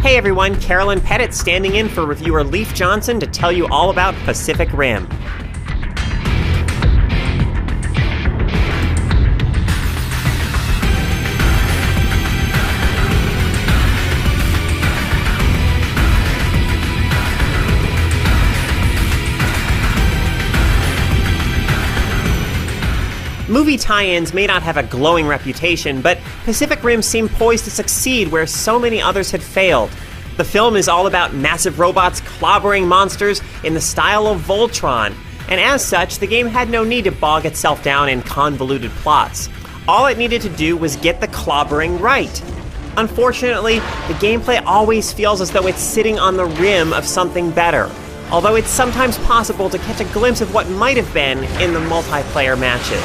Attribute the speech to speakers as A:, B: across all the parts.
A: Hey everyone, Carolyn Pettit standing in for reviewer Leif Johnson to tell you all about Pacific Rim. Movie tie-ins may not have a glowing reputation, but Pacific Rim seemed poised to succeed where so many others had failed. The film is all about massive robots clobbering monsters in the style of Voltron, and as such, the game had no need to bog itself down in convoluted plots. All it needed to do was get the clobbering right. Unfortunately, the gameplay always feels as though it's sitting on the rim of something better, although it's sometimes possible to catch a glimpse of what might have been in the multiplayer matches.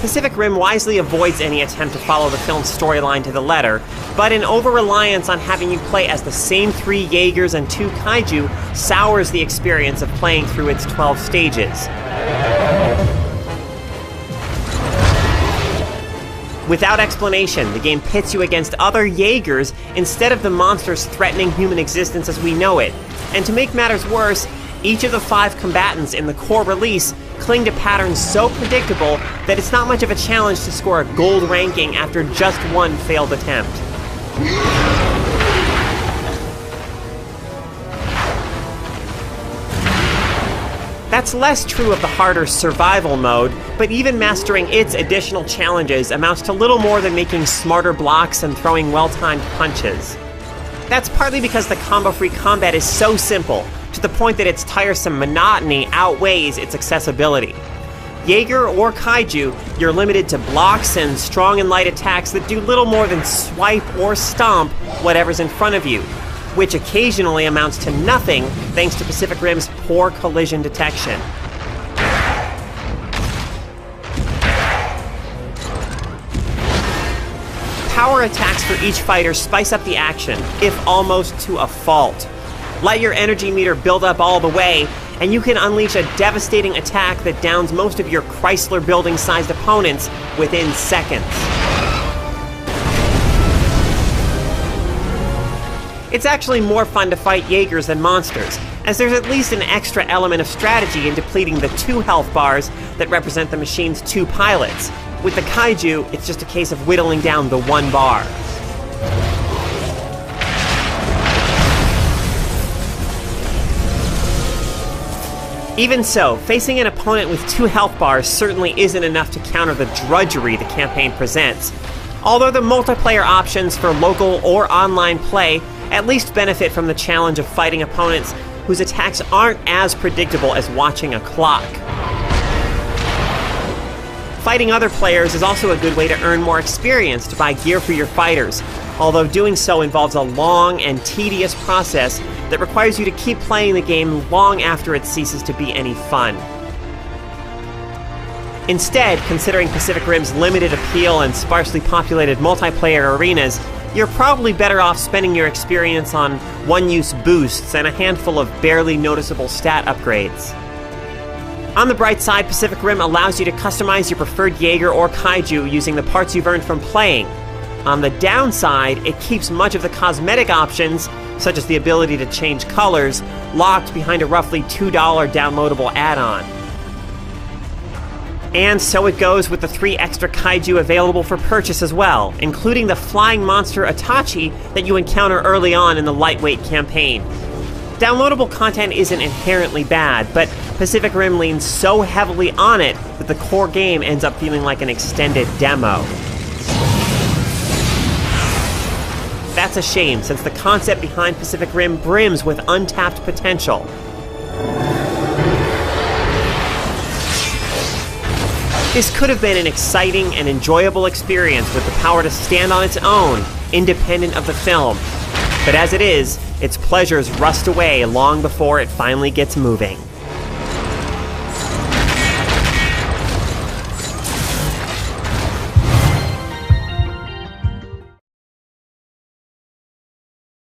A: Pacific Rim wisely avoids any attempt to follow the film's storyline to the letter, but an over-reliance on having you play as the same 3 Jaegers and 2 Kaiju sours the experience of playing through its 12 stages. Without explanation, the game pits you against other Jaegers instead of the monsters threatening human existence as we know it. And to make matters worse, each of the 5 combatants in the core release cling to patterns so predictable that it's not much of a challenge to score a gold ranking after just one failed attempt. That's less true of the harder survival mode, but even mastering its additional challenges amounts to little more than making smarter blocks and throwing well-timed punches. That's partly because the combo-free combat is so simple, to the point that its tiresome monotony outweighs its accessibility. Jaeger or Kaiju, you're limited to blocks and strong and light attacks that do little more than swipe or stomp whatever's in front of you, which occasionally amounts to nothing thanks to Pacific Rim's poor collision detection. Power attacks for each fighter spice up the action, if almost to a fault. Let your energy meter build up all the way, and you can unleash a devastating attack that downs most of your Chrysler building-sized opponents within seconds. It's actually more fun to fight Jaegers than monsters, as there's at least an extra element of strategy in depleting the 2 health bars that represent the machine's 2 pilots. With the Kaiju, it's just a case of whittling down the 1 bar. Even so, facing an opponent with 2 health bars certainly isn't enough to counter the drudgery the campaign presents. Although the multiplayer options for local or online play at least benefit from the challenge of fighting opponents whose attacks aren't as predictable as watching a clock. Fighting other players is also a good way to earn more experience to buy gear for your fighters, although doing so involves a long and tedious process that requires you to keep playing the game long after it ceases to be any fun. Instead, considering Pacific Rim's limited appeal and sparsely populated multiplayer arenas, you're probably better off spending your experience on one-use boosts and a handful of barely noticeable stat upgrades. On the bright side, Pacific Rim allows you to customize your preferred Jaeger or Kaiju using the parts you've earned from playing. On the downside, it keeps much of the cosmetic options, such as the ability to change colors, locked behind a roughly $2 downloadable add-on. And so it goes with the 3 extra Kaiju available for purchase as well, including the flying monster Itachi that you encounter early on in the lightweight campaign. Downloadable content isn't inherently bad, but Pacific Rim leans so heavily on it that the core game ends up feeling like an extended demo. That's a shame, since the concept behind Pacific Rim brims with untapped potential. This could have been an exciting and enjoyable experience with the power to stand on its own, independent of the film. But as it is, its pleasures rust away long before it finally gets moving.